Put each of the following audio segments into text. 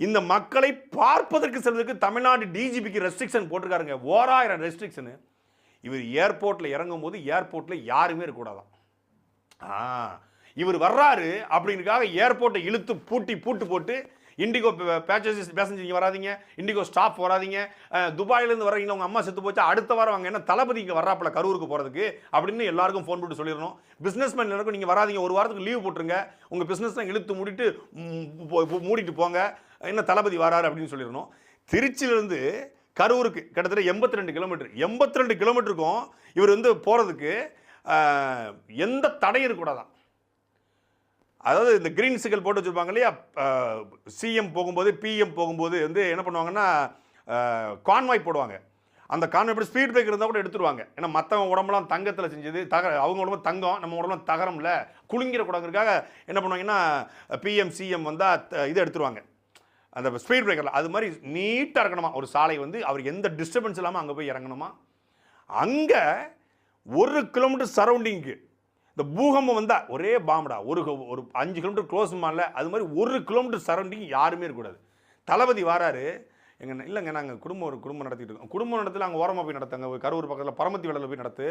இந்த மக்களை பார்ப்பதற்கு செல்வதற்கு தமிழ்நாடு டிஜிபிக்கு ரெஸ்ட்ரிக்ஷன் போட்டிருக்காருங்க. 1000 ரெஸ்ட்ரிக்ஷனு. இவர் ஏர்போர்ட்டில் இறங்கும் போது ஏர்போர்ட்டில் யாருமே இருக்கக்கூடாதான். இவர் வர்றாரு அப்படிங்கிறதுக்காக ஏர்போர்ட்டை இழுத்து பூட்டு போட்டு இண்டிகோ பேசஞ்சர் இங்கே வராதிங்க, இண்டிகோ ஸ்டாஃப் வராதிங்க, துபாயிலேருந்து வர்றீங்க உங்கள் அம்மா செத்து போச்சு, அடுத்த வாரம் வாங்க, என்ன தளபதி இங்கே வர்றாப்புல கரூருக்கு போகிறதுக்கு அப்படின்னு எல்லாருக்கும் ஃபோன் போட்டு சொல்லிடணும். பிஸ்னஸ்மேன் எல்லாருக்கும் நீங்கள் வராதிங்க, ஒரு வாரத்துக்கு லீவ் போட்டுருங்க, உங்கள் பிஸ்னஸ்லாம் இழுத்து மூடிட்டு போங்க, என்ன தளபதி வராரு அப்படின்னு சொல்லிடணும். திருச்சியிலேருந்து கரூருக்கு கிட்டத்தட்ட 82 கிலோமீட்டர். 82 கிலோமீட்டருக்கும் இவர் போகிறதுக்கு எந்த தடையும் இருக்கக்கூடாதான். அதாவது இந்த கிரீன் சிக்னல் போட்டு வச்சுருப்பாங்க இல்லையா, சிஎம் போகும்போது பிஎம் போகும்போது என்ன பண்ணுவாங்கன்னா கான்வாய் போடுவாங்க. அந்த கான்வாய் போட்டு ஸ்பீட் பிரேக் இருந்தால் கூட எடுத்துருவாங்க. ஏன்னா மற்றவங்க உடம்புலாம் தங்கத்தில் செஞ்சது, அவங்க உடம்பு தங்கம், நம்ம உடம்புலாம் தகரம்ல குலுங்கிடக்கூடாதுக்காக என்ன பண்ணுவாங்கன்னா பிஎம் சிஎம் வந்தால் இதை எடுத்துருவாங்க அந்த ஸ்பீட் பிரேக்கரில். அது மாதிரி நீட்டாக இருக்கணுமா ஒரு சாலை, அவர் எந்த டிஸ்டர்பன்ஸ் இல்லாமல் அங்கே போய் இறங்கணுமா. அங்கே 1 கிலோமீட்டர் சரௌண்டிங்க்கு இந்த பூகம்பம் வந்தால் ஒரே பாம்படா, ஒரு 5 கிலோமீட்டர் க்ளோஸ் இல்லை, அது மாதிரி 1 கிலோமீட்டர் சரௌண்டிங் யாருமே இருக்கக்கூடாது. தளபதி வராரு, இல்லைங்க நாங்கள் குடும்பம் நடத்திட்டு இருக்கோம். குடும்பம் நடத்தல அங்கே ஓரமாக போய் நடத்துங்க, கரூர் பக்கத்தில் பரமத்தி வேலையில் போய் நடத்து,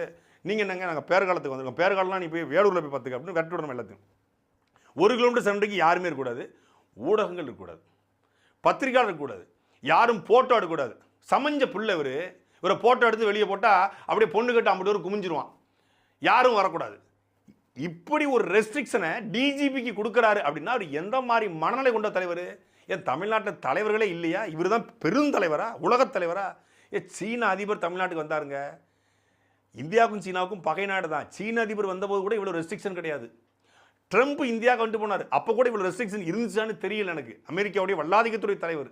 நீங்கள் என்னங்க நாங்கள் பேர்காலத்துக்கு வந்துருக்கோம், பேர்காலம்லாம் நீ போய் வேலூரில் போய் பார்த்துக்க அப்படின்னு வெட்டி விடணும் எல்லாத்தையும். 1 கிலோமீட்டர் சரௌண்டிங் யாருமே இருக்கக்கூடாது. ஊடகங்கள் இருக்கக்கூடாது, பத்திரிகையாளர் இருக்கக்கூடாது, யாரும் ஃபோட்டோ எடுக்கக்கூடாது. சமஞ்ச பிள்ளை இவரை ஃபோட்டோ எடுத்து வெளியே போட்டால் அப்படியே பொண்ணு கட்டு 50 பேர் குமிஞ்சிருவான், யாரும் வரக்கூடாது. இப்படி ஒரு ரெஸ்ட்ரிக்ஷனை டிஜிபிக்கு கொடுக்குறாரு அப்படின்னா அவர் எந்த மாதிரி மனநிலை கொண்ட தலைவர்? ஏன் தமிழ்நாட்டில் தலைவர்களே இல்லையா? இவர் தான் பெருந்தலைவரா, உலகத் தலைவரா? சீன அதிபர் தமிழ்நாட்டுக்கு வந்தாருங்க. இந்தியாவுக்கும் சீனாவுக்கும் பகை நாடு தான். சீன அதிபர் வந்தபோது கூட இவ்வளோ ரெஸ்ட்ரிக்ஷன் கிடையாது. ட்ரம்ப் இந்தியாவுக்கு வந்துட்டு போனார், அப்போ கூட இவ்வளோ ரெஸ்ட்ரிக்ஷன் இருந்துச்சான்னு தெரியல எனக்கு. அமெரிக்காவுடைய வல்லாதிக்கத்துறை தலைவர்